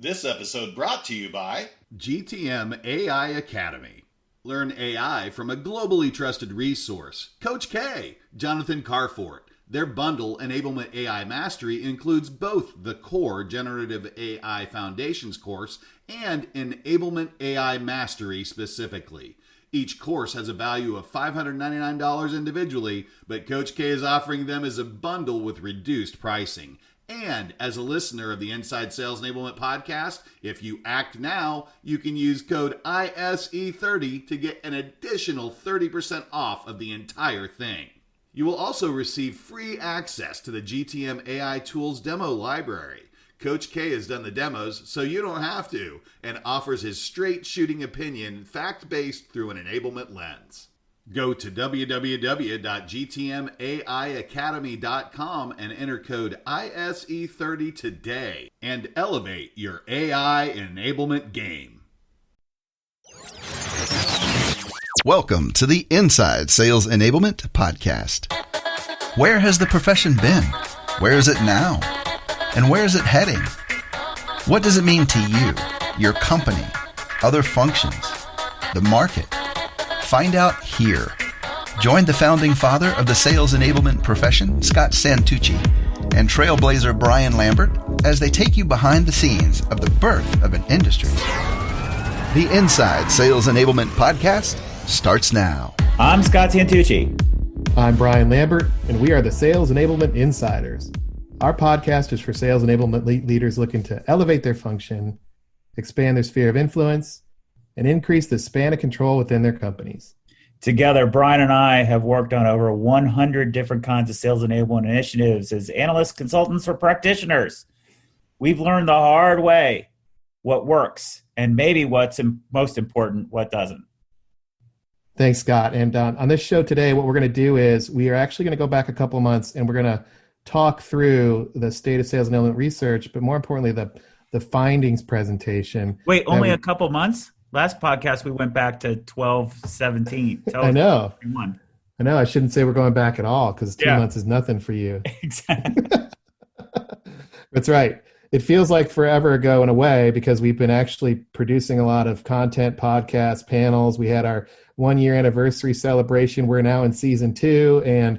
This episode brought to you by GTM AI Academy. Learn AI from a globally trusted resource. Coach K, Jonathan Carfort. Their bundle, Enablement AI Mastery, includes both the core Generative AI Foundations course and Enablement AI Mastery specifically. Each course has a value of $599 individually, but Coach K is offering them as a bundle with reduced pricing. And as a listener of the Inside Sales Enablement podcast, if you act now, you can use code ISE30 to get an additional 30% off of the entire thing. You will also receive free access to the GTM AI Tools demo library. Coach K has done the demos, so you don't have to, and offers his straight shooting opinion, fact-based through an enablement lens. Go to www.gtmaiacademy.com and enter code ISE30 today and elevate your AI enablement game. Welcome to the Inside Sales Enablement podcast. Where has the profession been? Where is it now? And where is it heading? What does it mean to you, your company, other functions, the market? Find out here. Join the founding father of the sales enablement profession, Scott Santucci, and trailblazer Brian Lambert as they take you behind the scenes of the birth of an industry. The Inside Sales Enablement podcast starts now. I'm Scott Santucci. I'm Brian Lambert, and we are the Sales Enablement Insiders. Our podcast is for sales enablement leaders looking to elevate their function, expand their sphere of influence, and increase the span of control within their companies. Together, Brian and I have worked on over 100 different kinds of sales enablement initiatives as analysts, consultants, or practitioners. We've learned the hard way what works, and maybe what's most important, what doesn't. Thanks, Scott. And on this show today, what we're going to do is we are actually going to go back a couple of months and we're going to talk through the state of sales enablement research, but more importantly, the findings presentation. Wait, only a couple months? Last podcast, we went back to 12/17. I know. 21. I know. I shouldn't say we're going back at all because 2 months is nothing for you. Exactly. That's right. It feels like forever ago in a way because we've been actually producing a lot of content, podcasts, panels. We had our 1-year anniversary celebration. We're now in season 2.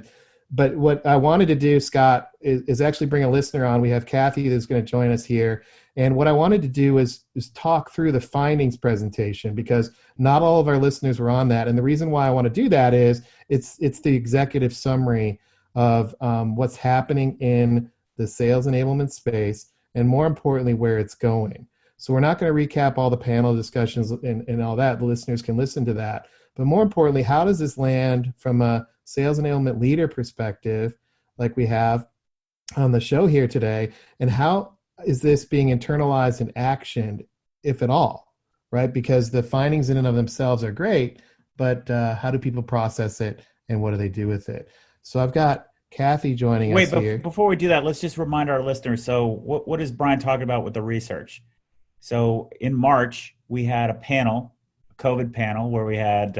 But what I wanted to do, Scott, is actually bring a listener on. We have Cathy that's going to join us here. And what I wanted to do is talk through the findings presentation because not all of our listeners were on that. And the reason why I want to do that is it's the executive summary of what's happening in the sales enablement space and more importantly, where it's going. So we're not going to recap all the panel discussions and all that. The listeners can listen to that. But more importantly, how does this land from a sales enablement leader perspective, like we have on the show here today, and how is this being internalized and actioned, if at all, right? Because the findings in and of themselves are great, but how do people process it and what do they do with it? So I've got Cathy joining us here. Before we do that, let's just remind our listeners. So what is Brian talking about with the research? So in March, we had a panel, a COVID panel, where we had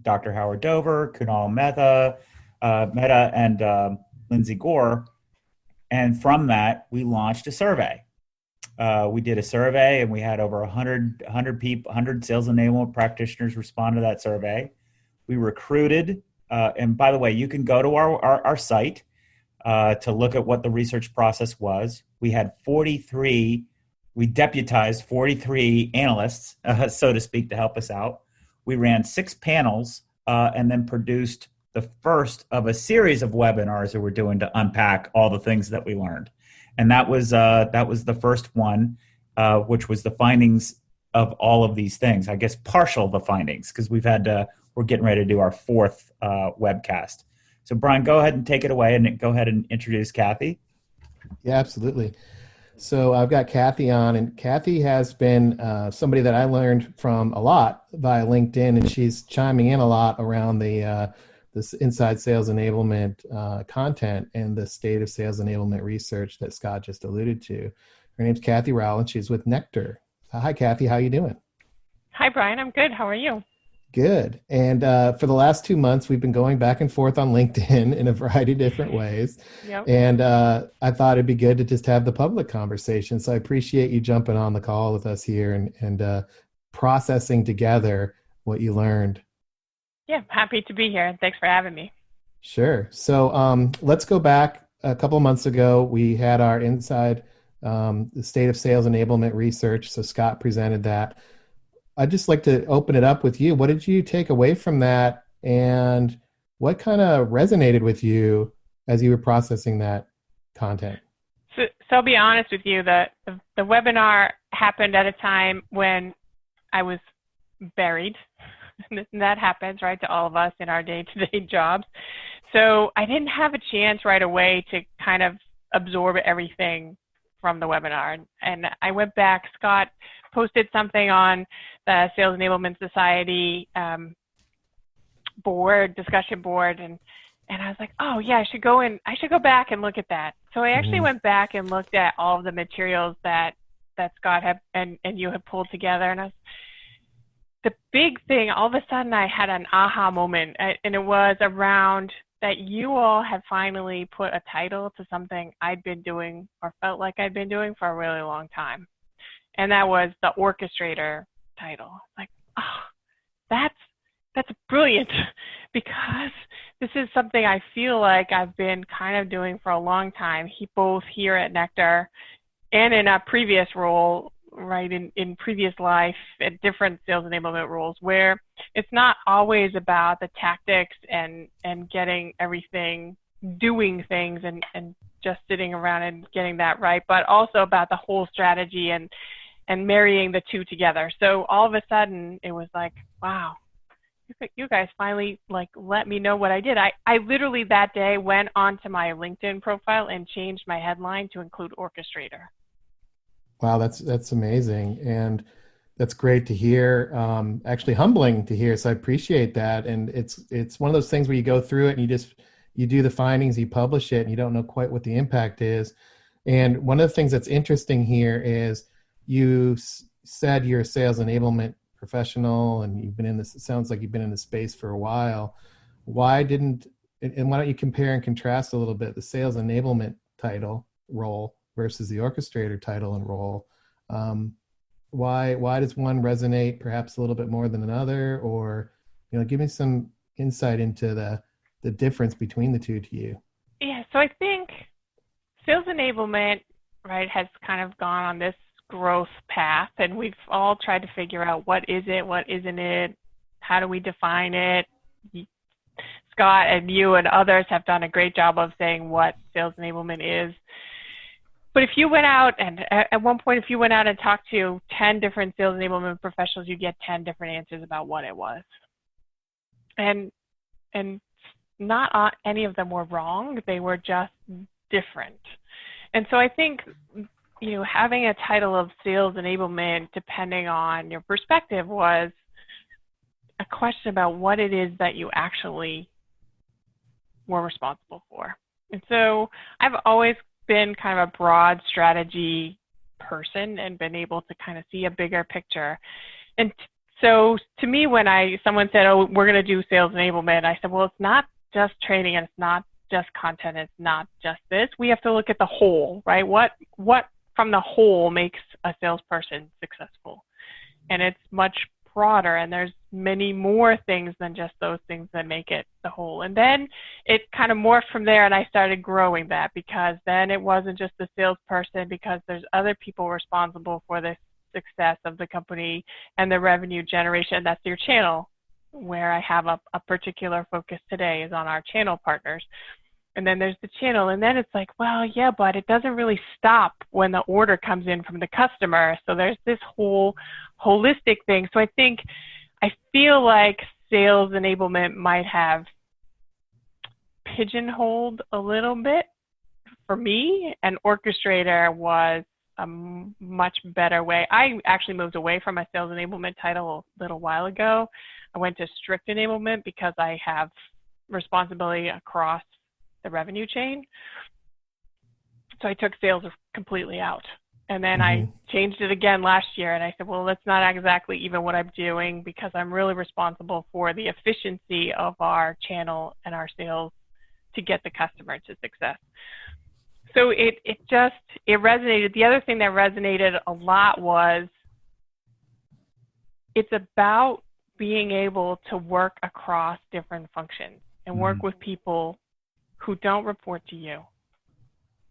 Dr. Howard Dover, Kunal Mehta, and Lindsay Gore. And from that, we launched a survey. We did a survey, and we had over 100 people, 100 sales enablement practitioners respond to that survey. We recruited, and by the way, you can go to our site to look at what the research process was. We had 43, we deputized 43 analysts, so to speak, to help us out. We ran 6 panels and then produced the first of a series of webinars that we're doing to unpack all the things that we learned. And that was the first one, which was the findings of all of these things. I guess partial the findings, because we're getting ready to do our 4th webcast. So Brian, go ahead and take it away and go ahead and introduce Cathy. Yeah, absolutely. So I've got Cathy on, and Cathy has been somebody that I learned from a lot via LinkedIn, and she's chiming in a lot around this inside sales enablement content and the state of sales enablement research that Scott just alluded to. Her name's Cathy Rowell, and she's with Nectar. Hi, Cathy. How you doing? Hi, Brian. I'm good. How are you? Good. And for the last 2 months, we've been going back and forth on LinkedIn in a variety of different ways. Yep. And I thought it'd be good to just have the public conversation. So I appreciate you jumping on the call with us here and processing together what you learned. Yeah, happy to be here. Thanks for having me. Sure. So let's go back a couple of months ago. We had our Inside the State of Sales Enablement research. So Scott presented that. I'd just like to open it up with you. What did you take away from that? And what kind of resonated with you as you were processing that content? So I'll be honest with you, the webinar happened at a time when I was buried. And that happens, right, to all of us in our day-to-day jobs. So I didn't have a chance right away to kind of absorb everything from the webinar. And I went back. Scott posted something on the Sales Enablement Society discussion board, and I was like, oh yeah, I should go back and look at that. So I actually went back and looked at all of the materials that Scott had and you had pulled together, and the big thing, all of a sudden I had an aha moment, and it was around that you all have finally put a title to something I'd been doing or felt like I'd been doing for a really long time. And that was the Orchestrator title. Like, oh, that's brilliant, because this is something I feel like I've been kind of doing for a long time, both here at Nectar and in a previous role, right, in previous life at different sales enablement roles, where it's not always about the tactics and getting everything, doing things and just sitting around and getting that right, but also about the whole strategy and marrying the two together. So all of a sudden it was like, wow, you guys finally let me know what I did. I literally that day went onto my LinkedIn profile and changed my headline to include Orchestrator. Wow, that's amazing. And that's great to hear. Actually humbling to hear. So I appreciate that. And it's one of those things where you go through it and you do the findings, you publish it, and you don't know quite what the impact is. And one of the things that's interesting here is you said you're a sales enablement professional and you've been in this, it sounds like you've been in the space for a while. Why don't you compare and contrast a little bit the sales enablement title role versus the orchestrator title and role? Why does one resonate perhaps a little bit more than another? Or, give me some insight into the difference between the two to you. Yeah, so I think sales enablement, right, has kind of gone on this growth path, and we've all tried to figure out what is it, what isn't it, how do we define it. Scott and you and others have done a great job of saying what sales enablement is. But if you went out and at one point, if you went out and talked to 10 different sales enablement professionals, you get 10 different answers about what it was. And not any of them were wrong. They were just different. And so I think, having a title of sales enablement, depending on your perspective, was a question about what it is that you actually were responsible for. And so I've always been kind of a broad strategy person and been able to kind of see a bigger picture. And so to me, when someone said, oh, we're going to do sales enablement, I said, well, it's not just training and it's not just content. It's not just this. We have to look at the whole, right? What from the whole makes a salesperson successful? And it's much broader, and there's many more things than just those things that make it the whole. And then it kind of morphed from there, and I started growing that, because then it wasn't just the salesperson, because there's other people responsible for the success of the company and the revenue generation. That's your channel, where I have a particular focus today is on our channel partners. And then there's the channel, and then it's like, well, yeah, but it doesn't really stop when the order comes in from the customer. So there's this whole holistic thing. So I feel like sales enablement might have pigeonholed a little bit for me, and Orchestrator was a much better way. I actually moved away from a sales enablement title a little while ago. I went to strict enablement because I have responsibility across the revenue chain. So I took sales completely out. And then I changed it again last year, and I said, well, that's not exactly even what I'm doing, because I'm really responsible for the efficiency of our channel and our sales to get the customer to success. So it resonated. The other thing that resonated a lot was it's about being able to work across different functions and work with people who don't report to you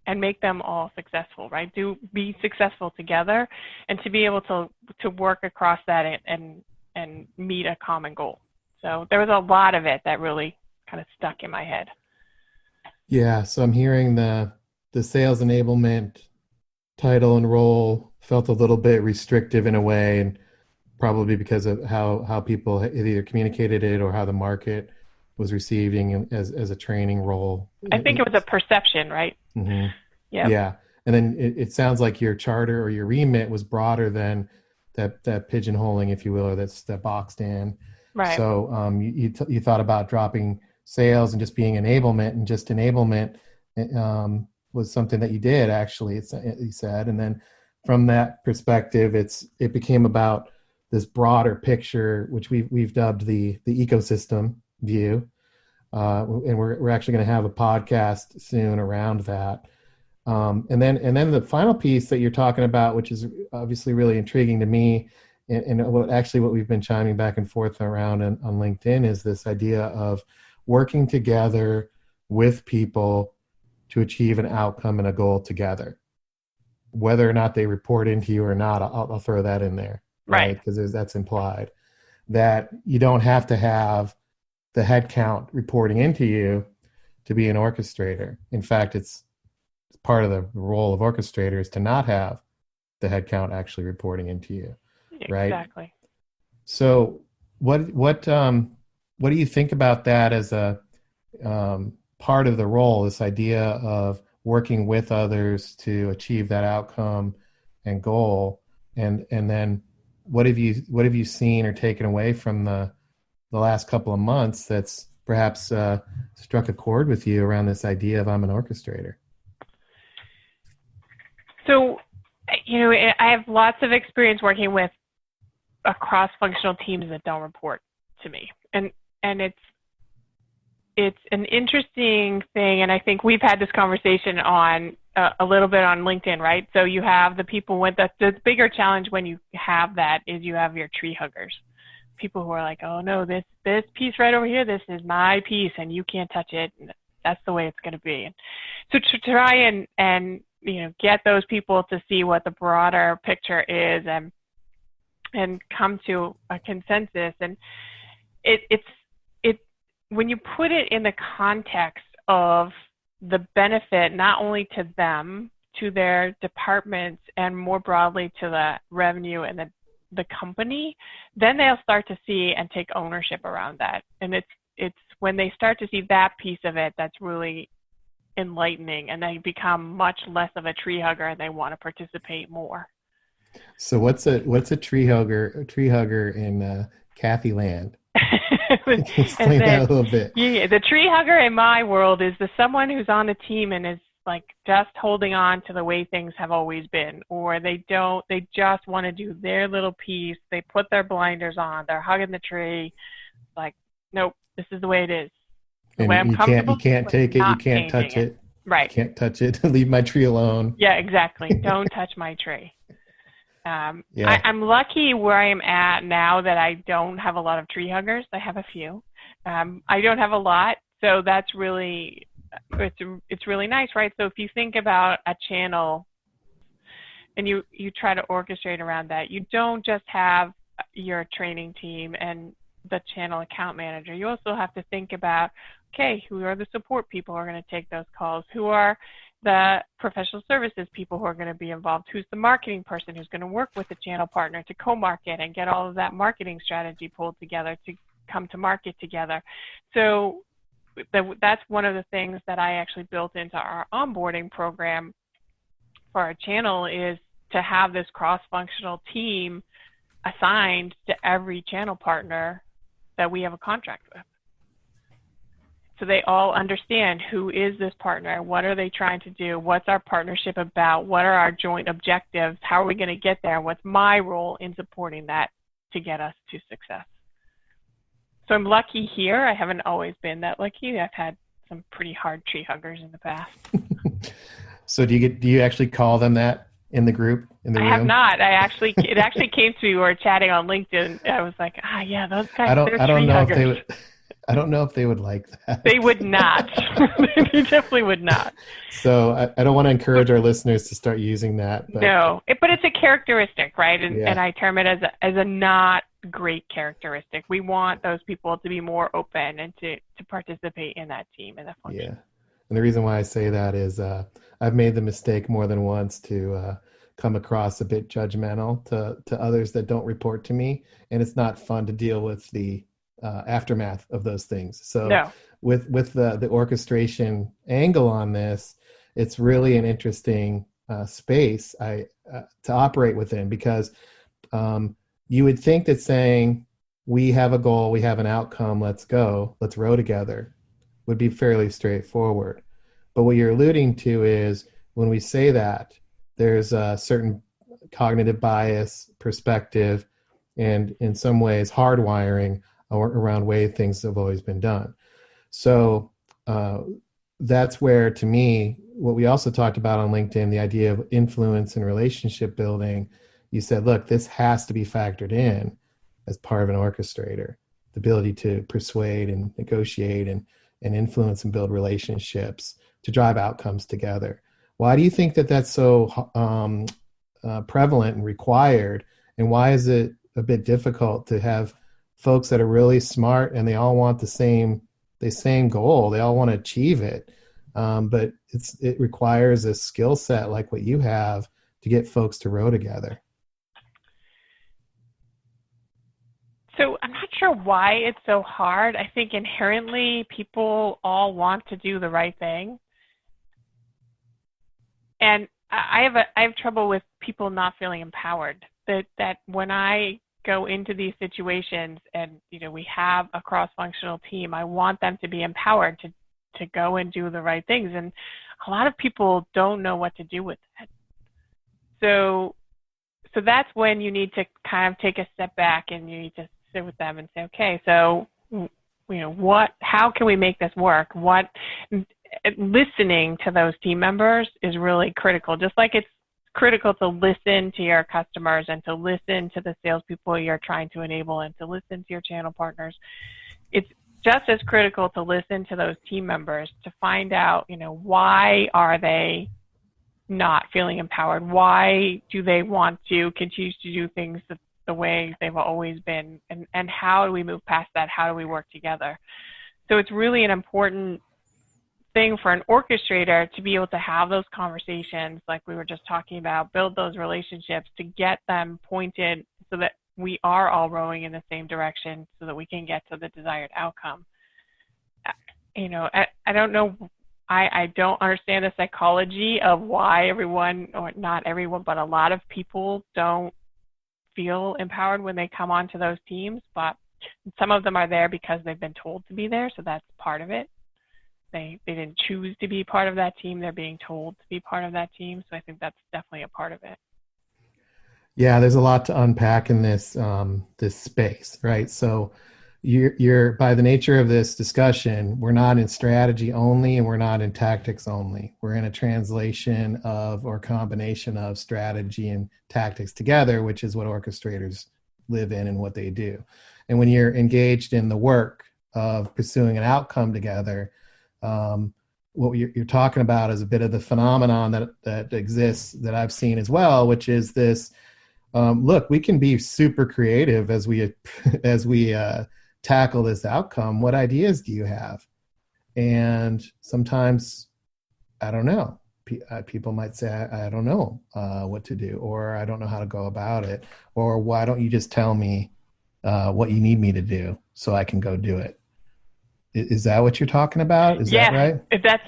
and make them all successful, right? Be successful together, and to be able to work across that and meet a common goal. So there was a lot of it that really kind of stuck in my head. Yeah, so I'm hearing the sales enablement title and role felt a little bit restrictive in a way, and probably because of how people either communicated it or how the market was receiving as a training role. I think it was a perception, right? Mm-hmm. Yep. Yeah. And then it sounds like your charter or your remit was broader than that pigeonholing, if you will, or that boxed in. Right. So you thought about dropping sales and just being enablement, and just enablement was something that you did, actually, you said. And then from that perspective, it became about this broader picture, which we've dubbed the ecosystem view. And we're actually going to have a podcast soon around that. And then the final piece that you're talking about, which is obviously really intriguing to me, and what we've been chiming back and forth around on LinkedIn, is this idea of working together with people to achieve an outcome and a goal together, whether or not they report into you or not. I'll throw that in there, right? Because that's implied that you don't have to have the headcount reporting into you to be an orchestrator. In fact, it's part of the role of orchestrator is to not have the headcount actually reporting into you, right? Exactly. So what do you think about that as a part of the role, this idea of working with others to achieve that outcome and goal? And then what have you seen or taken away from the last couple of months that's perhaps struck a chord with you around this idea of I'm an orchestrator? So, I have lots of experience working with cross-functional teams that don't report to me, and it's an interesting thing, and I think we've had this conversation on a little bit on LinkedIn, right? So you have the people with the bigger challenge when you have that is you have your tree huggers, people who are like, oh no, this piece right over here, this is my piece, and you can't touch it. And that's the way it's going to be. And so to try and get those people to see what the broader picture is and come to a consensus. And it's when you put it in the context of the benefit, not only to them, to their departments, and more broadly to the revenue and the company, then they'll start to see and take ownership around that. And it's when they start to see that piece of it that's really enlightening, and they become much less of a tree hugger, and they want to participate more. So what's a tree hugger in Cathy land? Explain that a little bit. Yeah, the tree hugger in my world is someone who's on the team and is like just holding on to the way things have always been, or they just want to do their little piece. They put their blinders on, they're hugging the tree, like, nope, this is the way it is. The way I'm comfortable. You can't take it. You can't touch it. Right. You can't touch it. Leave my tree alone. Yeah, exactly. Don't touch my tree. I'm lucky where I am at now that I don't have a lot of tree huggers. I have a few. I don't have a lot, so that's really it's really nice, right? So if you think about a channel and you try to orchestrate around that, you don't just have your training team and the channel account manager. You also have to think about, okay, who are the support people who are going to take those calls? Who are the professional services people who are going to be involved? Who's the marketing person who's going to work with the channel partner to co-market and get all of that marketing strategy pulled together to come to market together? So that's one of the things that I actually built into our onboarding program for our channel, is to have this cross-functional team assigned to every channel partner that we have a contract with. So they all understand who is this partner, what are they trying to do, what's our partnership about, what are our joint objectives, how are we going to get there, what's my role in supporting that to get us to success. So I'm lucky here. I haven't always been that lucky. I've had some pretty hard tree huggers in the past. So do you actually call them that in the group, in the room? I have not. It actually came to me. We were chatting on LinkedIn. I was like, yeah, those guys, they're tree huggers. I don't know if they would like that. They would not. They definitely would not. So I don't want to encourage our listeners to start using that. But, no, but it's a characteristic, right? And I term it as a not great characteristic. We want those people to be more open and to participate in that team and that function. Yeah. And the reason why I say that is I've made the mistake more than once to come across a bit judgmental to others that don't report to me. And it's not fun to deal with the aftermath of those things. So with the orchestration angle on this, it's really an interesting space to operate within, because you would think that saying we have a goal, we have an outcome, let's row together would be fairly straightforward. But what you're alluding to is when we say that, there's a certain cognitive bias, perspective, and in some ways hardwiring around way things have always been done. So that's where, to me, what we also talked about on LinkedIn, the idea of influence and relationship building, you said, look, this has to be factored in as part of an orchestrator, the ability to persuade and negotiate and influence and build relationships to drive outcomes together. Why do you think that that's so prevalent and required? And why is it a bit difficult to have folks that are really smart and they all want the same goal? They all want to achieve it. But it requires a skill set like what you have to get folks to row together. So I'm not sure why it's so hard. I think inherently people all want to do the right thing. And I have trouble with people not feeling empowered. That when I go into these situations and we have a cross-functional team, I want them to be empowered to go and do the right things. And a lot of people don't know what to do with that. So that's when you need to kind of take a step back and you need to sit with them and say, okay, so how can we make this work? Listening to those team members is really critical. Just like it's critical to listen to your customers and to listen to the salespeople you're trying to enable and to listen to your channel partners. It's just as critical to listen to those team members to find out, why are they not feeling empowered? Why do they want to continue to do things the way they've always been? And how do we move past that? How do we work together? So it's really an important thing for an orchestrator to be able to have those conversations like we were just talking about, build those relationships to get them pointed so that we are all rowing in the same direction so that we can get to the desired outcome. I don't know. I don't understand the psychology of why everyone, or not everyone, but a lot of people don't feel empowered when they come onto those teams, but some of them are there because they've been told to be there, so that's part of it. They didn't choose to be part of that team. They're being told to be part of that team. So I think that's definitely a part of it. Yeah, there's a lot to unpack in this space, right? So you're by the nature of this discussion, we're not in strategy only and we're not in tactics only. We're in a translation of or combination of strategy and tactics together, which is what orchestrators live in and what they do. And when you're engaged in the work of pursuing an outcome together, what you're talking about is a bit of the phenomenon that exists that I've seen as well, which is this, look, we can be super creative as we tackle this outcome. What ideas do you have? And sometimes, I don't know, people might say, I don't know what to do, or I don't know how to go about it, or why don't you just tell me what you need me to do so I can go do it? Is that what you're talking about? Is that right?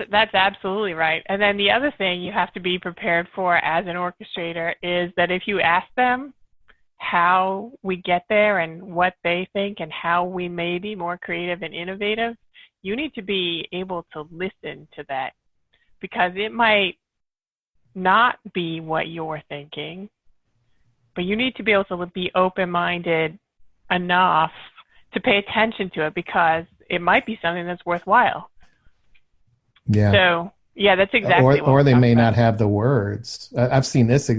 That's absolutely right. And then the other thing you have to be prepared for as an orchestrator is that if you ask them how we get there and what they think and how we may be more creative and innovative, you need to be able to listen to that, because it might not be what you're thinking, but you need to be able to be open-minded enough to pay attention to it, because it might be something that's worthwhile. Yeah. So, yeah, that's exactly or they may about. not have the words. I've seen this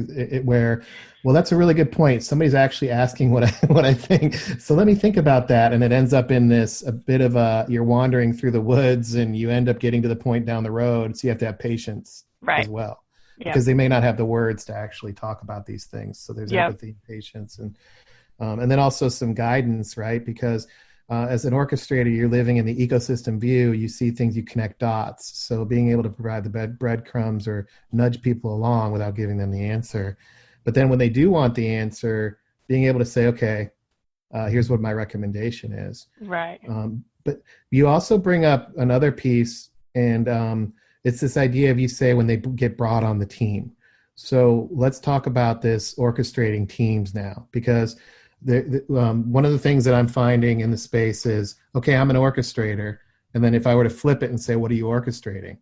where, well, that's a really good point. Somebody's actually asking what I think. So let me think about that. And it ends up in this, a bit of you're wandering through the woods and you end up getting to the point down the road. So you have to have patience as well, because they may not have the words to actually talk about these things. So there's empathy and patience, and then also some guidance, right? Because as an orchestrator, you're living in the ecosystem view. You see things, you connect dots. So being able to provide the breadcrumbs or nudge people along without giving them the answer. But then when they do want the answer, being able to say, okay, here's what my recommendation is. Right. But you also bring up another piece, and it's this idea of, you say, when they get brought on the team. So let's talk about this orchestrating teams now, because one of the things that I'm finding in the space is, okay, I'm an orchestrator. And then if I were to flip it and say, what are you orchestrating?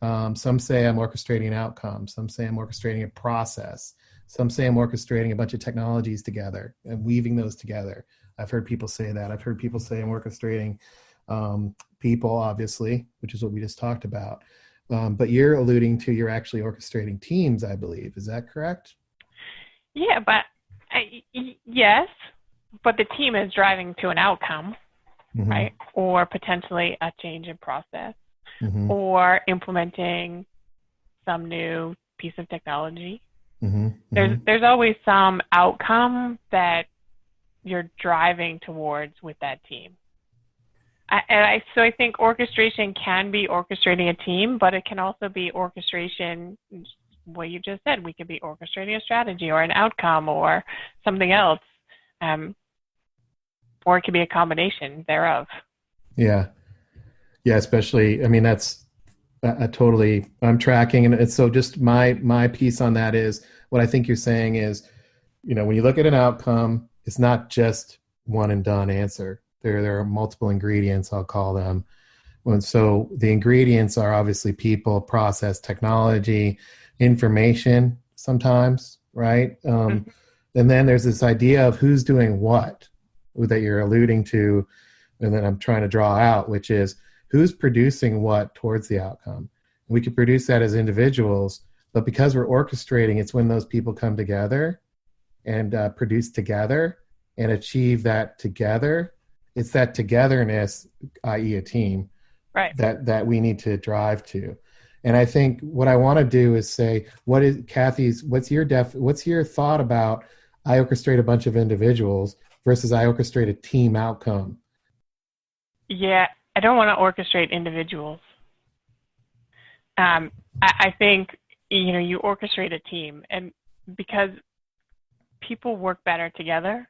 Some say I'm orchestrating an outcome. Some say I'm orchestrating a process. Some say I'm orchestrating a bunch of technologies together and weaving those together. I've heard people say that. I've heard people say I'm orchestrating people, obviously, which is what we just talked about. But you're alluding to, you're actually orchestrating teams, I believe. Is that correct? Yeah, but yes, but the team is driving to an outcome, right? Or potentially a change in process, or implementing some new piece of technology. There's always some outcome that you're driving towards with that team. So I think orchestration can be orchestrating a team, but it can also be orchestration, what you just said. We could be orchestrating a strategy or an outcome or something else, or it could be a combination thereof. Yeah, especially, I mean, that's I'm tracking. And so just my piece on that is, what I think you're saying is, when you look at an outcome, it's not just one and done answer. There are multiple ingredients, I'll call them. And so the ingredients are obviously people, process, technology, information sometimes, right? And then there's this idea of who's doing what that you're alluding to, and then I'm trying to draw out, which is who's producing what towards the outcome. We could produce that as individuals, but because we're orchestrating, it's when those people come together and produce together and achieve that together. It's that togetherness, i.e. a team, right, that we need to drive to. And I think what I want to do is say, what's your thought about, I orchestrate a bunch of individuals versus I orchestrate a team outcome? Yeah, I don't want to orchestrate individuals. I think, you orchestrate a team, and because people work better together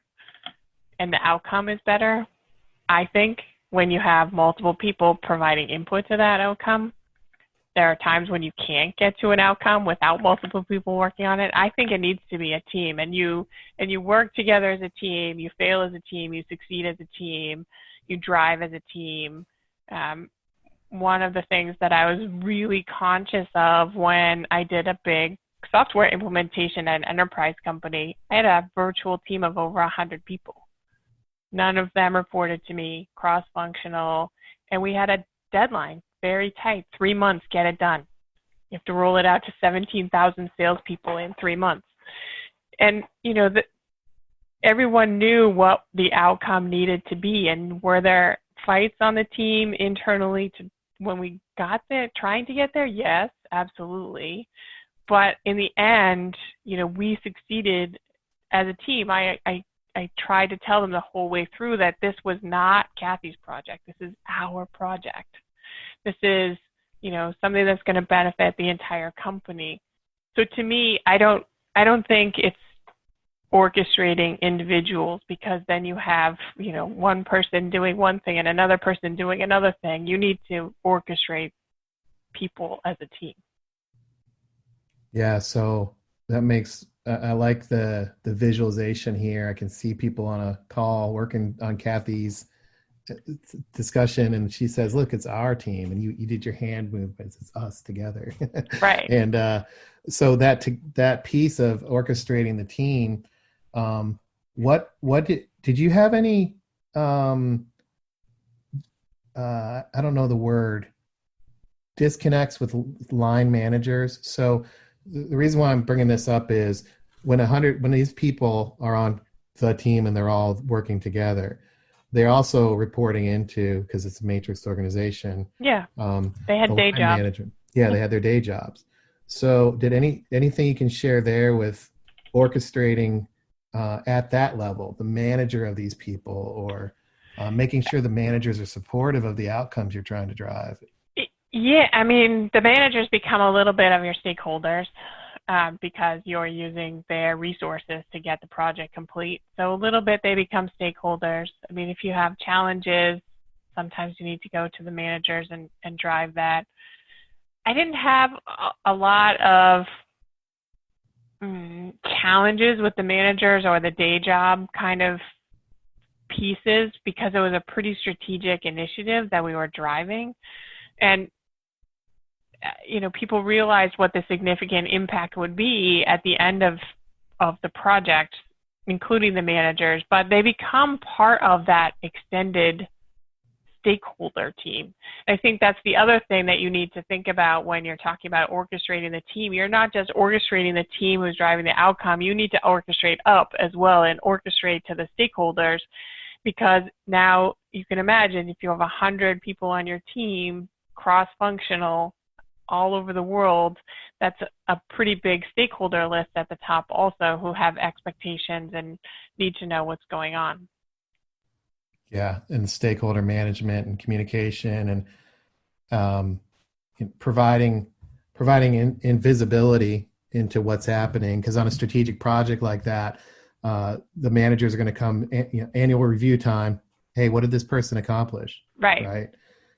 and the outcome is better, I think, when you have multiple people providing input to that outcome. There are times when you can't get to an outcome without multiple people working on it. I think it needs to be a team, and you work together as a team. You fail as a team. You succeed as a team. You drive as a team. One of the things that I was really conscious of when I did a big software implementation at an enterprise company, I had a virtual team of over 100 people. None of them reported to me, cross-functional, and we had a deadline, very tight, 3 months, get it done. You have to roll it out to 17,000 salespeople in 3 months. And, everyone knew what the outcome needed to be. And were there fights on the team internally when we got there, trying to get there? Yes, absolutely. But in the end, we succeeded as a team. I tried to tell them the whole way through that this was not Cathy's project. This is our project. This is, something that's going to benefit the entire company. So to me, I don't think it's orchestrating individuals, because then you have, one person doing one thing and another person doing another thing. You need to orchestrate people as a team. Yeah, so that makes, I like the visualization here. I can see people on a call working on Cathy's discussion, and she says, look, it's our team, and you did your hand movements, it's us together. Right. And so that piece of orchestrating the team, what did you have any I don't know the word, disconnects with line managers? So the reason why I'm bringing this up is when these people are on the team and they're all working together, they're also reporting into, because it's a matrix organization. Yeah. They had day jobs. Management. Yeah, they had their day jobs. So did anything you can share there with orchestrating at that level, the manager of these people, or making sure the managers are supportive of the outcomes you're trying to drive? Yeah, I mean, the managers become a little bit of your stakeholders because you're using their resources to get the project complete. So a little bit they become stakeholders. I mean, if you have challenges, sometimes you need to go to the managers and drive that. I didn't have a lot of challenges with the managers or the day job kind of pieces because it was a pretty strategic initiative that we were driving. And people realized what the significant impact would be at the end of the project, including the managers, but they become part of that extended stakeholder team. I think that's the other thing that you need to think about when you're talking about orchestrating the team. You're not just orchestrating the team who's driving the outcome. You need to orchestrate up as well and orchestrate to the stakeholders, because now you can imagine if you have 100 people on your team, cross-functional, all over the world, that's a pretty big stakeholder list at the top also, who have expectations and need to know what's going on. Yeah, and stakeholder management and communication and providing invisibility into what's happening. Because on a strategic project like that, the managers are going to come, annual review time. Hey, what did this person accomplish? Right.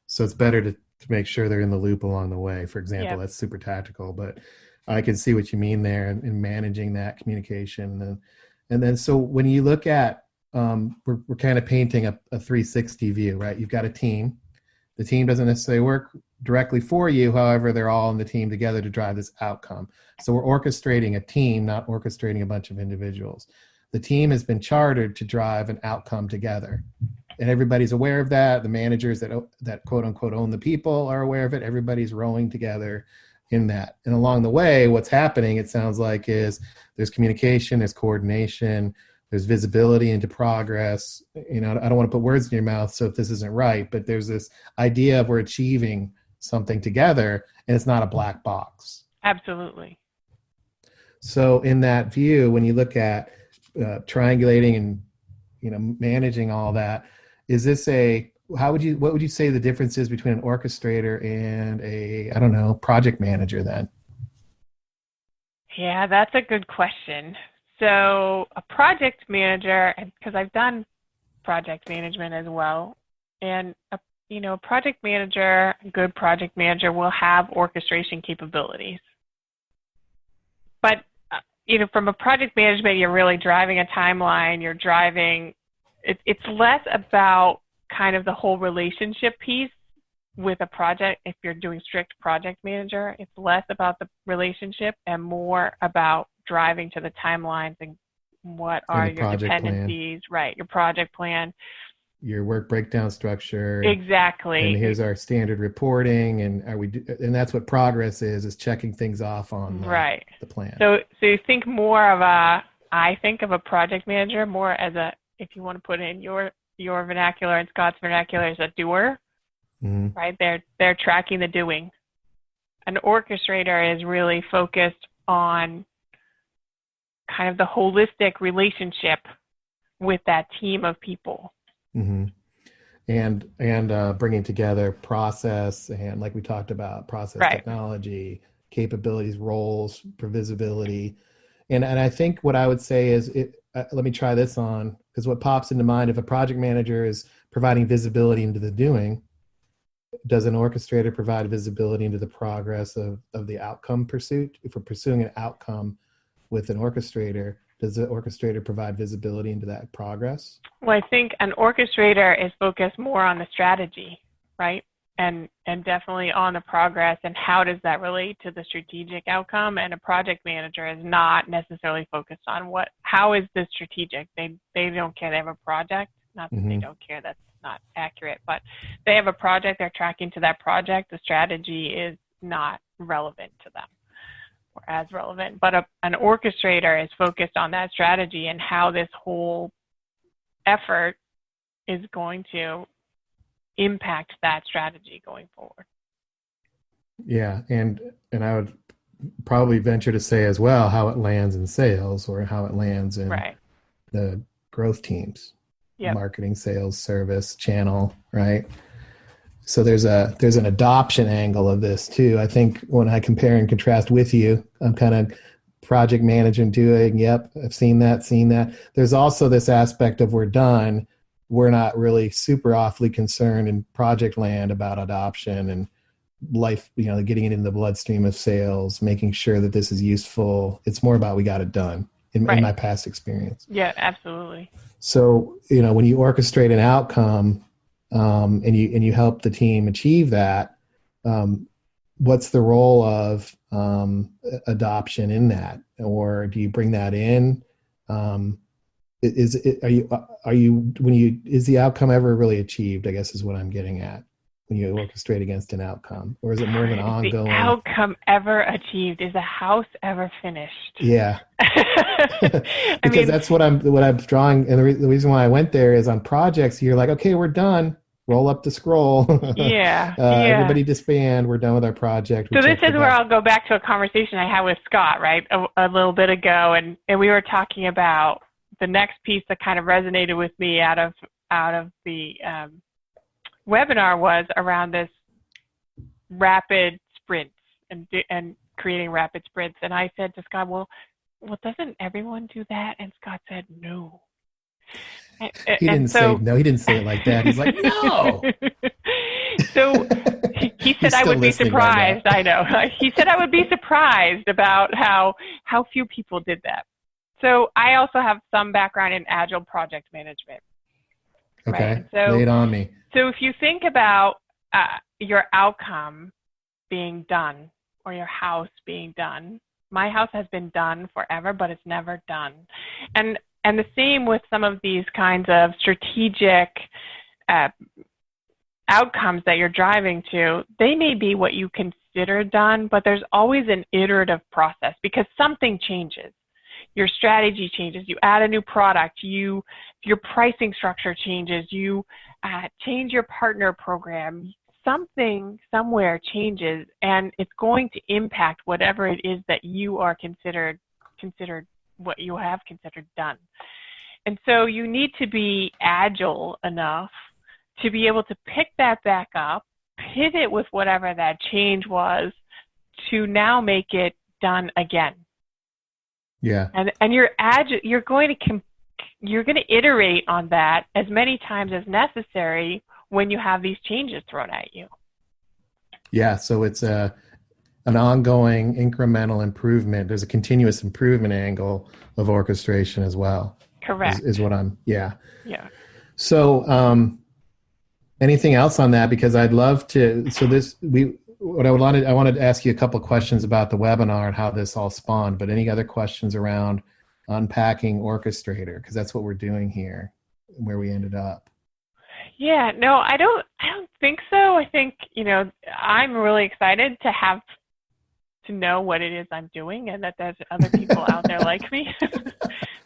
So it's better to make sure they're in the loop along the way. For example, That's super tactical, but I can see what you mean there in managing that communication. And then, so when you look at, we're kind of painting a 360 view, right? You've got a team. The team doesn't necessarily work directly for you. However, they're all in the team together to drive this outcome. So we're orchestrating a team, not orchestrating a bunch of individuals. The team has been chartered to drive an outcome together. And everybody's aware of that. The managers that quote unquote own the people are aware of it. Everybody's rowing together in that. And along the way, what's happening, it sounds like, is there's communication, there's coordination, there's visibility into progress. I don't want to put words in your mouth, so if this isn't right, but there's this idea of we're achieving something together, and it's not a black box. Absolutely. So in that view, when you look at triangulating and managing all that, is this what would you say the difference is between an orchestrator and a project manager then? Yeah, that's a good question. So a project manager, because I've done project management as well, and a project manager, a good project manager will have orchestration capabilities. But from a project management, you're really driving a timeline. You're driving. It's less about kind of the whole relationship piece with a project. If you're doing strict project manager, it's less about the relationship and more about driving to the timelines and what are your dependencies, right? Your project plan, your work breakdown structure. Exactly. And here's our standard reporting, and and that's what progress is checking things off on the plan. So you think more of I think of a project manager more as if you want to put in your vernacular and Scott's vernacular, as a doer, right? They're tracking the doing. An orchestrator is really focused on kind of the holistic relationship with that team of people. Mm-hmm. And bringing together process and, like we talked about, process technology, capabilities, roles, for visibility. And I think what I would say is, let me try this on, because what pops into mind, if a project manager is providing visibility into the doing, does an orchestrator provide visibility into the progress of the outcome pursuit? If we're pursuing an outcome with an orchestrator, Does the orchestrator provide visibility into that progress? Well, I think an orchestrator is focused more on the strategy, right? And definitely on the progress and how does that relate to the strategic outcome. And a project manager is not necessarily focused on how is this strategic. They don't care. They have a project. Not that they don't care. That's not accurate. But they have a project. They're tracking to that project. The strategy is not relevant to them or as relevant. But an orchestrator is focused on that strategy and how this whole effort is going to impact that strategy going forward. Yeah, and I would probably venture to say as well how it lands in sales or how it lands in the growth teams, marketing, sales, service, channel, right? So there's an adoption angle of this too. I think when I compare and contrast with you, I'm kind of project management doing, yep, I've seen that. There's also this aspect of we're done. We're not really super awfully concerned in project land about adoption and life, getting it in the bloodstream of sales, making sure that this is useful. It's more about we got it done in my past experience. Yeah, absolutely. So, when you orchestrate an outcome and you help the team achieve that, what's the role of adoption in that? Or do you bring that in? Is the outcome ever really achieved, I guess is what I'm getting at, when you orchestrate against an outcome? Or is it more of an ongoing? The outcome ever achieved? Is a house ever finished? Yeah. Because that's what I'm drawing. And the reason why I went there is on projects, you're like, okay, we're done. Roll up the scroll. Everybody disband. We're done with our project. So this is where I'll go back to a conversation I had with Scott, right, a little bit ago. And we were talking about the next piece that kind of resonated with me out of the webinar was around this rapid sprints and creating rapid sprints. And I said to Scott, well, doesn't everyone do that? And Scott said, no. He didn't say it like that. He's like, no. So he said I would be surprised. Right, I know. He said I would be surprised about how few people did that. So I also have some background in agile project management. Okay, right? So, lay it on me. So if you think about your outcome being done or your house being done, my house has been done forever, but it's never done. And the same with some of these kinds of strategic outcomes that you're driving to. They may be what you consider done, but there's always an iterative process because something changes. Your strategy changes. You add a new product. Your pricing structure changes. You change your partner program. Something somewhere changes, and it's going to impact whatever it is that you are considered what you have considered done. And so you need to be agile enough to be able to pick that back up, pivot with whatever that change was, to now make it done again. Yeah. And you're agile. You're going to iterate on that as many times as necessary when you have these changes thrown at you. Yeah. So it's an ongoing incremental improvement. There's a continuous improvement angle of orchestration as well. Correct. Is what I'm. Yeah. Yeah. So, anything else on that? Because I'd love to. So I wanted to ask you a couple of questions about the webinar and how this all spawned. But any other questions around unpacking Orchestrator? Because that's what we're doing here, where we ended up. Yeah, no, I don't think so. I think, I'm really excited to know what it is I'm doing and that there's other people out there like me.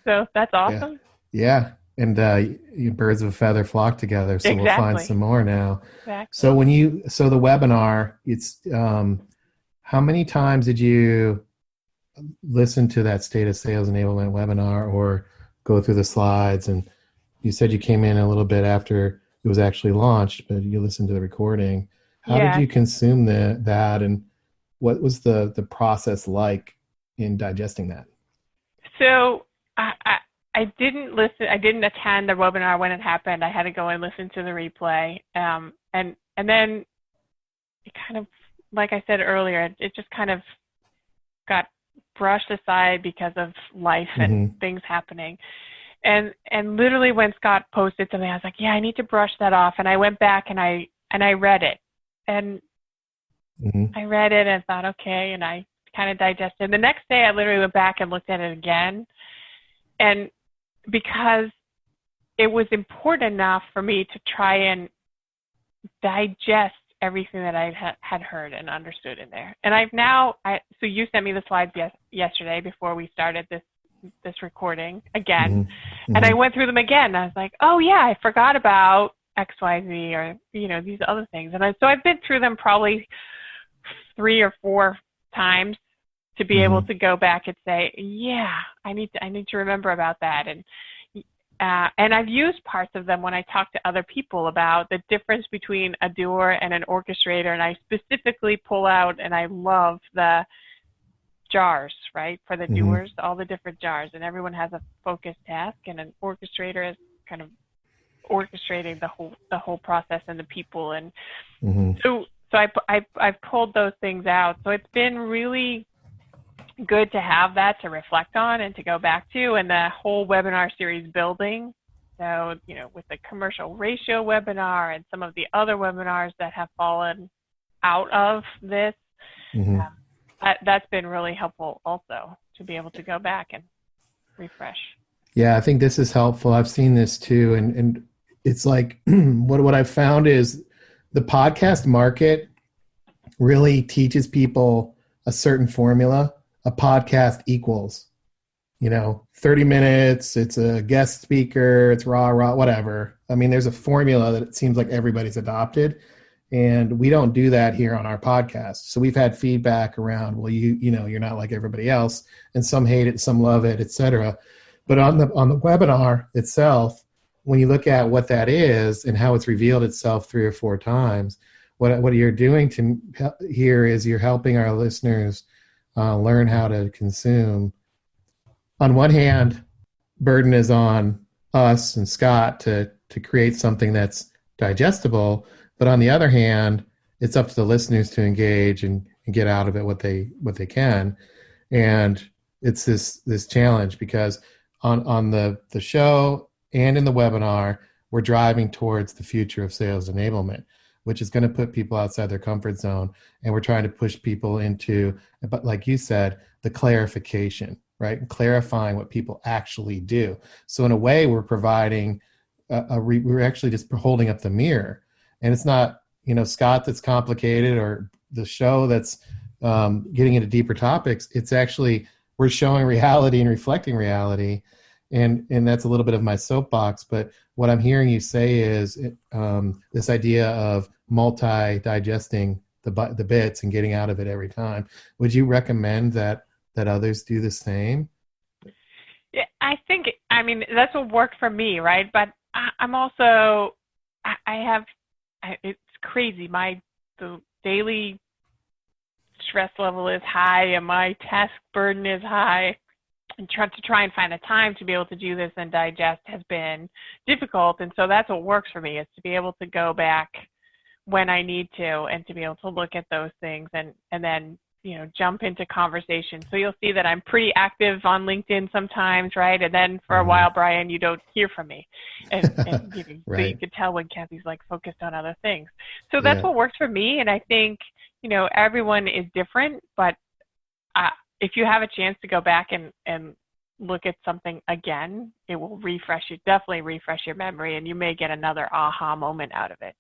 So that's awesome. Yeah. And birds of a feather flock together. So Exactly. We'll find some more now. Exactly. So the webinar, it's how many times did you listen to that State of Sales Enablement webinar or go through the slides? And you said you came in a little bit after it was actually launched, but you listened to the recording. How did you consume that, and what was the process like in digesting that? So I didn't listen. I didn't attend the webinar when it happened. I had to go and listen to the replay. And then it kind of, like I said earlier, it just kind of got brushed aside because of life and things happening. And literally when Scott posted something, I was like, yeah, I need to brush that off. And I went back and I read it. And I read it and thought, okay, and I kind of digested. And the next day I literally went back and looked at it again. And because it was important enough for me to try and digest everything that I had heard and understood in there. And so you sent me the slides yesterday before we started this recording again. And I went through them again. I was like, oh yeah, I forgot about XYZ or, these other things. And so I've been through them probably 3 or 4 times to be able to go back and say, yeah, I need to remember about that. And I've used parts of them when I talk to other people about the difference between a doer and an orchestrator. And I specifically pull out, and I love the jars, right, for the doers, all the different jars. And everyone has a focused task, and an orchestrator is kind of orchestrating the whole process and the people. And so I've pulled those things out. So it's been really good to have that to reflect on and to go back to, and the whole webinar series building. So, with the commercial ratio webinar and some of the other webinars that have fallen out of this, that's been really helpful also to be able to go back and refresh. Yeah, I think this is helpful. I've seen this too. And it's like what I've found is the podcast market really teaches people a certain formula. A podcast equals, 30 minutes, it's a guest speaker, it's raw, whatever. I mean, there's a formula that it seems like everybody's adopted, and we don't do that here on our podcast. So we've had feedback around, well, you're not like everybody else, and some hate it, some love it, etc. But on the webinar itself, when you look at what that is and how it's revealed itself 3 or 4 times, what you're doing here is you're helping our listeners learn how to consume. On one hand, burden is on us and Scott to create something that's digestible, but on the other hand, it's up to the listeners to engage and get out of it what they can. And it's this challenge because on the show and in the webinar, we're driving towards the future of sales enablement, which is going to put people outside their comfort zone. And we're trying to push people into, but like you said, the clarification, right? And clarifying what people actually do. So in a way, we're providing, we're actually just holding up the mirror. And it's not, Scott that's complicated or the show that's getting into deeper topics. It's actually, we're showing reality and reflecting reality. And that's a little bit of my soapbox, but what I'm hearing you say is this idea of multi-digesting the bits and getting out of it every time. Would you recommend that others do the same? Yeah, I think, that's what worked for me, right? But I'm also, it's crazy. The daily stress level is high and my task burden is high. And try and find a time to be able to do this and digest has been difficult. And so that's what works for me, is to be able to go back when I need to and to be able to look at those things and then, jump into conversation. So you'll see that I'm pretty active on LinkedIn sometimes, right? And then for a while, Brian, you don't hear from me. And right. So you could tell when Cathy's focused on other things. So that's what works for me. And I think, everyone is different, but if you have a chance to go back and look at something again, it will definitely refresh your memory, and you may get another aha moment out of it.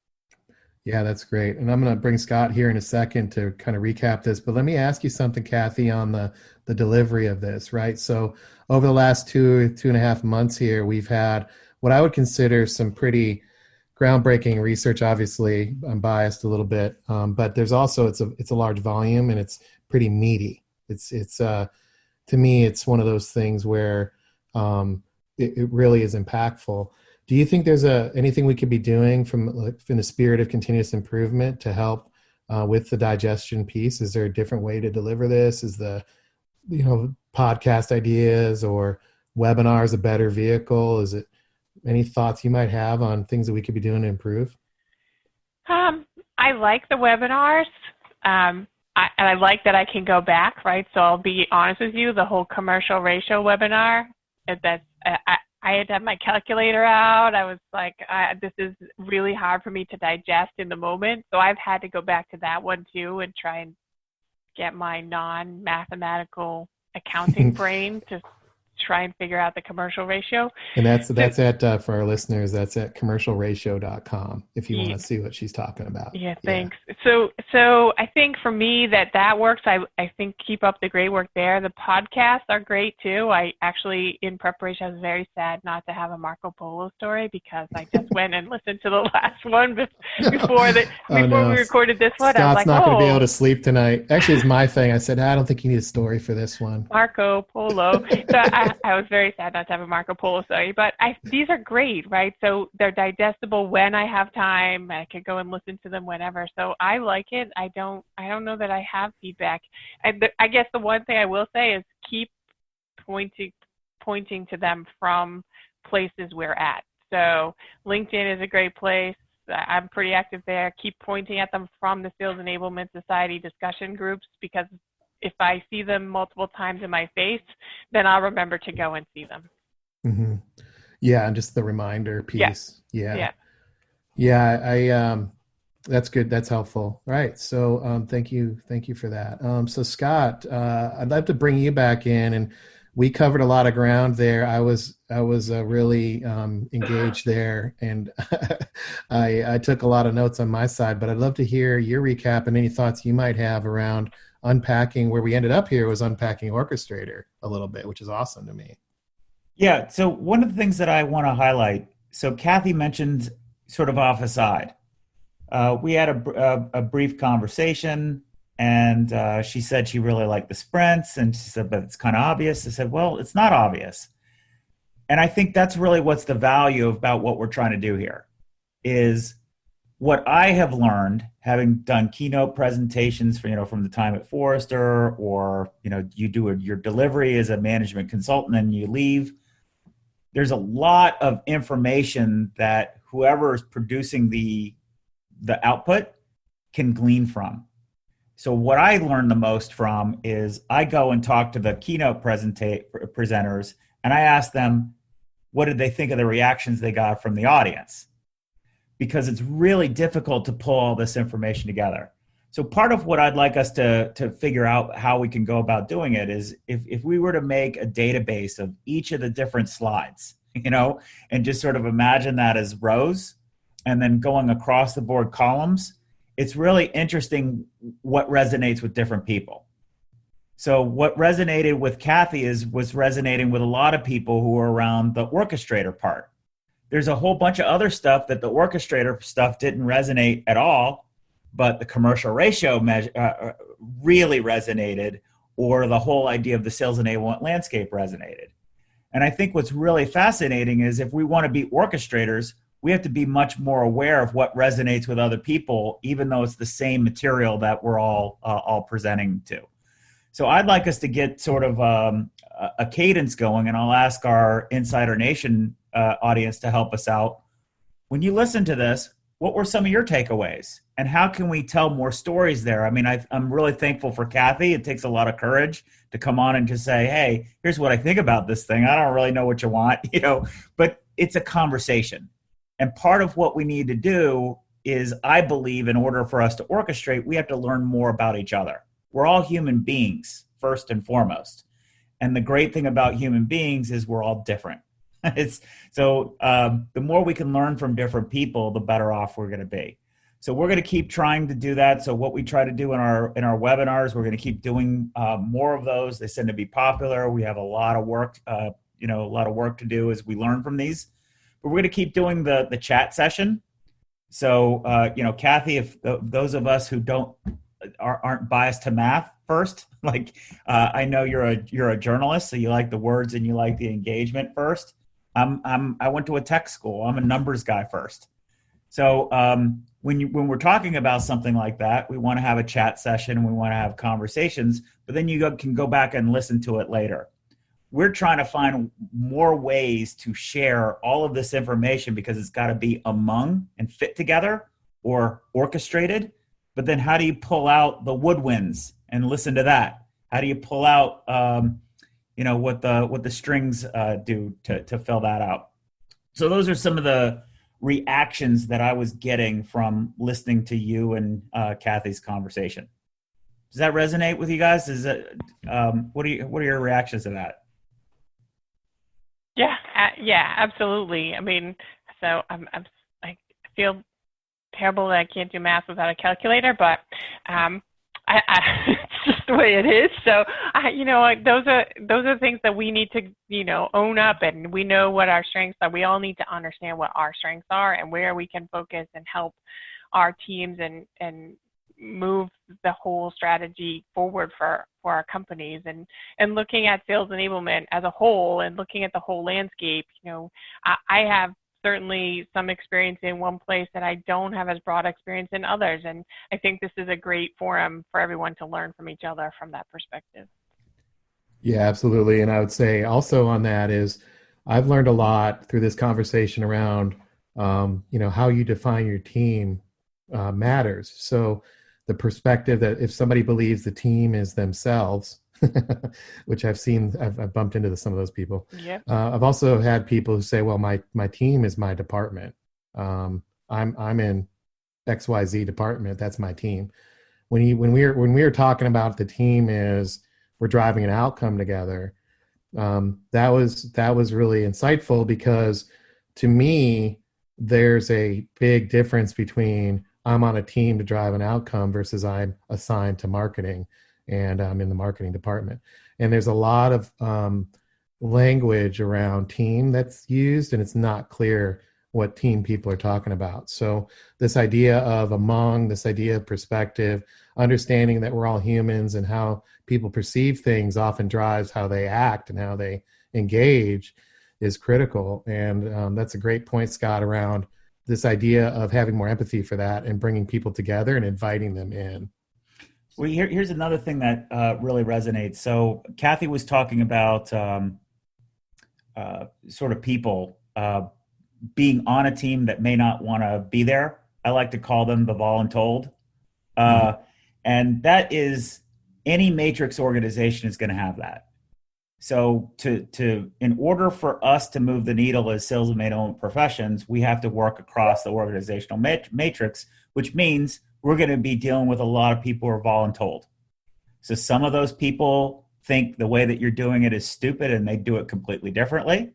Yeah, that's great. And I'm going to bring Scott here in a second to kind of recap this, but let me ask you something, Cathy, on the delivery of this, right? So over the last 2.5 months here, we've had what I would consider some pretty groundbreaking research. Obviously, I'm biased a little bit, but there's also, it's a large volume and it's pretty meaty. It's to me, it's one of those things where it really is impactful. Do you think there's anything we could be doing in the spirit of continuous improvement to help with the digestion piece? Is there a different way to deliver this? Is the podcast ideas or webinars a better vehicle? Is it any thoughts you might have on things that we could be doing to improve? I like the webinars. and I like that I can go back, right? So I'll be honest with you, the whole commercial ratio webinar, I had to have my calculator out. I was like, this is really hard for me to digest in the moment. So I've had to go back to that one too and try and get my non-mathematical accounting brain to try and figure out the commercial ratio. And that's at, for our listeners, that's at commercialratio.com if you want to see what she's talking about. Yeah, thanks. So I think for me that works. I think keep up the great work there. The podcasts are great too. I actually, in preparation, I was very sad not to have a Marco Polo story because I just went and listened to the last one before we recorded this one. Scott's I was like, not going to be able to sleep tonight. Actually, it's my thing. I said, I don't think you need a story for this one. Marco Polo. So I was very sad not to have a Marco Polo story, but these are great, right? So they're digestible when I have time. I could go and listen to them whenever. So I like it. I don't know that I have feedback. I guess the one thing I will say is keep pointing to them from places we're at. So LinkedIn is a great place. I'm pretty active there. Keep pointing at them from the Sales Enablement Society discussion groups, because if I see them multiple times in my face, then I'll remember to go and see them. Mm-hmm. Yeah, and just the reminder piece. Yeah. That's good. That's helpful. All right. So thank you for that. So Scott, I'd love to bring you back in, and we covered a lot of ground there. I was really engaged there, and I took a lot of notes on my side, but I'd love to hear your recap and any thoughts you might have around unpacking where we ended up here was unpacking Orchestrator a little bit, which is awesome to me. Yeah. So one of the things that I want to highlight, so Cathy mentioned sort of off aside, we had a brief conversation, and she said she really liked the sprints, and she said, but it's kind of obvious. I said, well, it's not obvious. And I think that's really what's the value about what we're trying to do here is what I have learned, having done keynote presentations for, from the time at Forrester, or, you do your delivery as a management consultant and you leave. There's a lot of information that whoever is producing the output can glean from. So what I learned the most from is I go and talk to the keynote presenters, and I ask them, what did they think of the reactions they got from the audience? Because it's really difficult to pull all this information together. So part of what I'd like us to figure out how we can go about doing it is if we were to make a database of each of the different slides, and just sort of imagine that as rows and then going across the board columns, it's really interesting what resonates with different people. So what resonated with Cathy was resonating with a lot of people who are around the orchestrator part. There's a whole bunch of other stuff that the orchestrator stuff didn't resonate at all, but the commercial ratio really resonated, or the whole idea of the sales enablement landscape resonated. And I think what's really fascinating is if we want to be orchestrators, we have to be much more aware of what resonates with other people, even though it's the same material that we're all presenting to. So I'd like us to get sort of a cadence going, and I'll ask our Insider Nation audience to help us out. When you listen to this, what were some of your takeaways? And how can we tell more stories there? I mean, I'm really thankful for Cathy. It takes a lot of courage to come on and just say, hey, here's what I think about this thing. I don't really know what you want, but it's a conversation. And part of what we need to do is, I believe, in order for us to orchestrate, we have to learn more about each other. We're all human beings, first and foremost. And the great thing about human beings is we're all different. The more we can learn from different people, the better off we're going to be. So we're going to keep trying to do that. So what we try to do in our webinars, we're going to keep doing more of those. They tend to be popular. We have a lot of work, to do as we learn from these. But we're going to keep doing the chat session. So Cathy, if those of us who aren't biased to math first, I know you're a journalist, so you like the words and you like the engagement first. I went to a tech school. I'm a numbers guy first. So when we're talking about something like that, we want to have a chat session and we want to have conversations, but then you can go back and listen to it later. We're trying to find more ways to share all of this information because it's got to be among and fit together or orchestrated But then how do you pull out the woodwinds and listen to that? How do you pull out, what the strings do to fill that out? So those are some of the reactions that I was getting from listening to you and Cathy's conversation. Does that resonate with you guys? Is it, what are your reactions to that? Yeah, absolutely. I mean, so I feel terrible that I can't do math without a calculator, but it's just the way it is. So those are things that we need to own up, and we know what our strengths are. We all need to understand what our strengths are and where we can focus and help our teams and move the whole strategy forward for our companies, and looking at sales enablement as a whole and looking at the whole landscape. I have certainly some experience in one place that I don't have as broad experience in others. And I think this is a great forum for everyone to learn from each other from that perspective. Yeah, absolutely. And I would say also on that is I've learned a lot through this conversation around, how you define your team matters. So the perspective that if somebody believes the team is themselves, which I've bumped into some of those people. Yeah. I've also had people who say, well, my team is my department. I'm in XYZ department. That's my team. When we were talking about the team is we're driving an outcome together. That was really insightful, because to me, there's a big difference between I'm on a team to drive an outcome versus I'm assigned to marketing and I'm in the marketing department. And there's a lot of language around team that's used, and it's not clear what team people are talking about. So this idea of this idea of perspective, understanding that we're all humans and how people perceive things often drives how they act and how they engage is critical. And that's a great point, Scott, around this idea of having more empathy for that and bringing people together and inviting them in. Well, here's another thing that really resonates. So Cathy was talking about sort of people being on a team that may not want to be there. I like to call them the voluntold. And that is, any matrix organization is going to have that. So in order for us to move the needle as sales enablement professions, we have to work across the organizational matrix, which means we're going to be dealing with a lot of people who are voluntold. So some of those people think the way that you're doing it is stupid and they do it completely differently.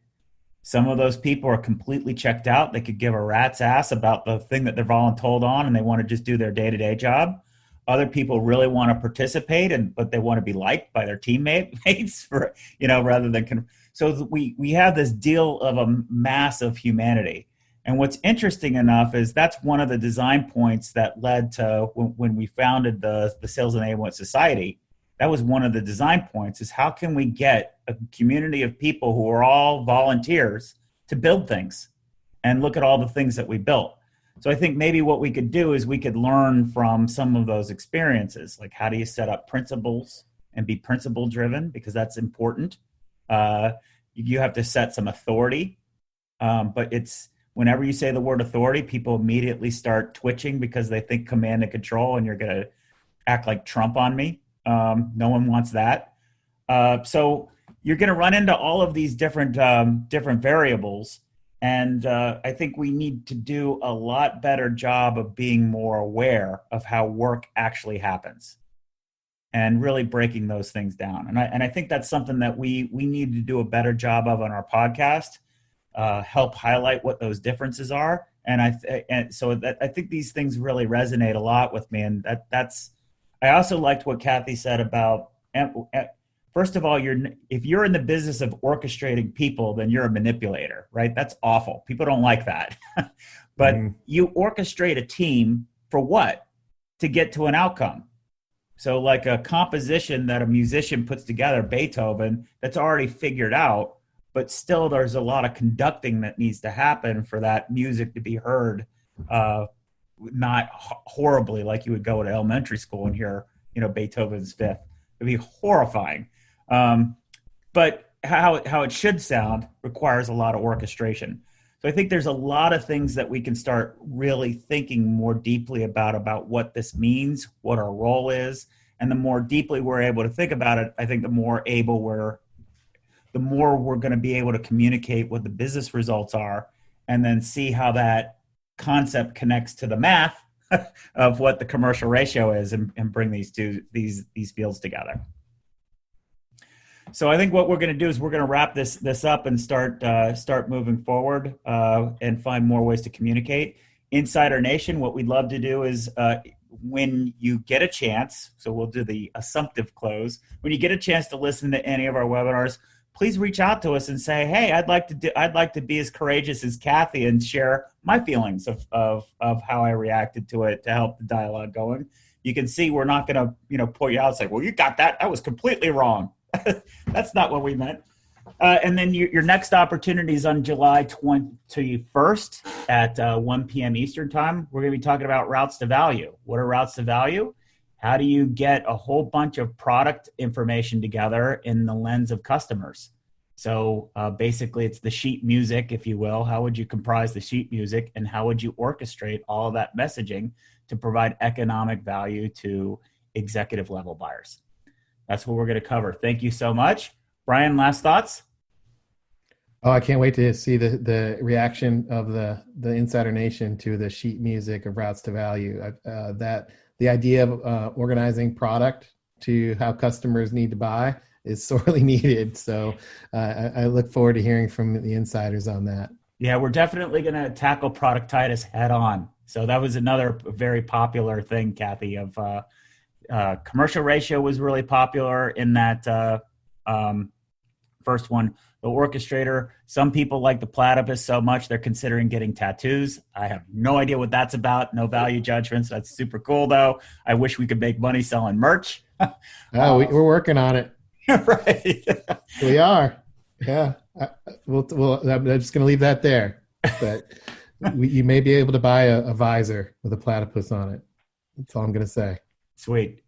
Some of those people are completely checked out. They could give a rat's ass about the thing that they're voluntold on, and they want to just do their day-to-day job. Other people really want to participate, but they want to be liked by their teammates for, rather than. So we have this deal of a mass of humanity. And what's interesting enough is that's one of the design points that led to when we founded the Sales Enablement Society. That was one of the design points, is how can we get a community of people who are all volunteers to build things and look at all the things that we built. So I think maybe what we could do is we could learn from some of those experiences, like how do you set up principles and be principle driven, because that's important. You have to set some authority, but it's whenever you say the word authority, people immediately start twitching because they think command and control, and you're going to act like Trump on me. No one wants that. So you're going to run into all of these different variables. And I think we need to do a lot better job of being more aware of how work actually happens and really breaking those things down. And I think that's something that we need to do a better job of on our podcast, help highlight what those differences are. And I think these things really resonate a lot with me. And I also liked what Cathy said about, first of all, if you're in the business of orchestrating people, then you're a manipulator, right? That's awful. People don't like that. But you orchestrate a team for what? To get to an outcome. So like a composition that a musician puts together, Beethoven, that's already figured out, but still there's a lot of conducting that needs to happen for that music to be heard, not horribly like you would go to elementary school and hear, Beethoven's Fifth. It'd be horrifying. But how it should sound requires a lot of orchestration. So I think there's a lot of things that we can start really thinking more deeply about what this means, what our role is. And the more deeply we're able to think about it, I think the more we're going to be able to communicate what the business results are, and then see how that concept connects to the math of what the commercial ratio is, and bring these fields together. So I think what we're going to do is we're going to wrap this up and start moving forward and find more ways to communicate. Insider Nation, what we'd love to do is when you get a chance, so we'll do the assumptive close. When you get a chance to listen to any of our webinars, please reach out to us and say, hey, I'd like to be as courageous as Cathy and share my feelings of how I reacted to it to help the dialogue going. You can see we're not going to pull you out and say, well, you got that. That was completely wrong. That's not what we meant. And then your next opportunity is on July 21st at 1 p.m. Eastern time. We're going to be talking about routes to value. What are routes to value? How do you get a whole bunch of product information together in the lens of customers? So basically, it's the sheet music, if you will. How would you comprise the sheet music, and how would you orchestrate all of that messaging to provide economic value to executive level buyers? That's what we're going to cover. Thank you so much. Brian, last thoughts? Oh, I can't wait to see the reaction of the Insider Nation to the sheet music of routes to value. The idea of organizing product to how customers need to buy is sorely needed. So I look forward to hearing from the insiders on that. Yeah, we're definitely going to tackle productitis head on. So that was another very popular thing, Cathy, of commercial ratio was really popular in that first one. The orchestrator, some people like the platypus so much they're considering getting tattoos. I have no idea what that's about. No value judgments. That's super cool, though. I wish we could make money selling merch. We're working on it. Right. We are. Yeah. I'm just going to leave that there. But you may be able to buy a visor with a platypus on it. That's all I'm going to say. Sweet.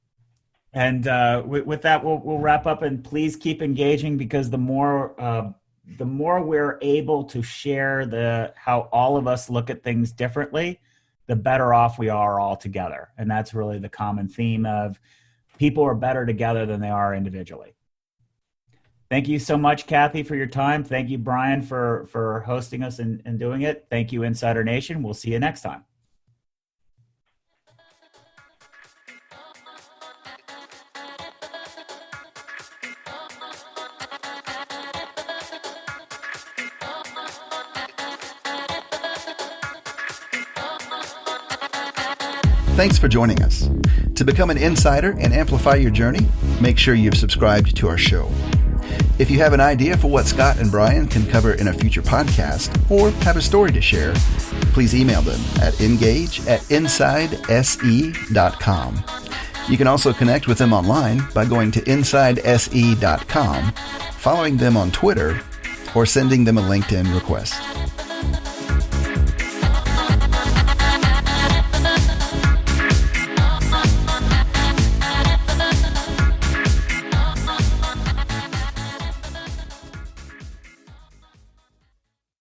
And with that, we'll wrap up, and please keep engaging, because the more we're able to share how all of us look at things differently, the better off we are all together. And that's really the common theme of people are better together than they are individually. Thank you so much, Cathy, for your time. Thank you, Brian, for hosting us and doing it. Thank you, Insider Nation. We'll see you next time. Thanks for joining us. To become an insider and amplify your journey, make sure you've subscribed to our show. If you have an idea for what Scott and Brian can cover in a future podcast, or have a story to share, please email them at engage@insidese.com. You can also connect with them online by going to insidese.com, following them on Twitter, or sending them a LinkedIn request.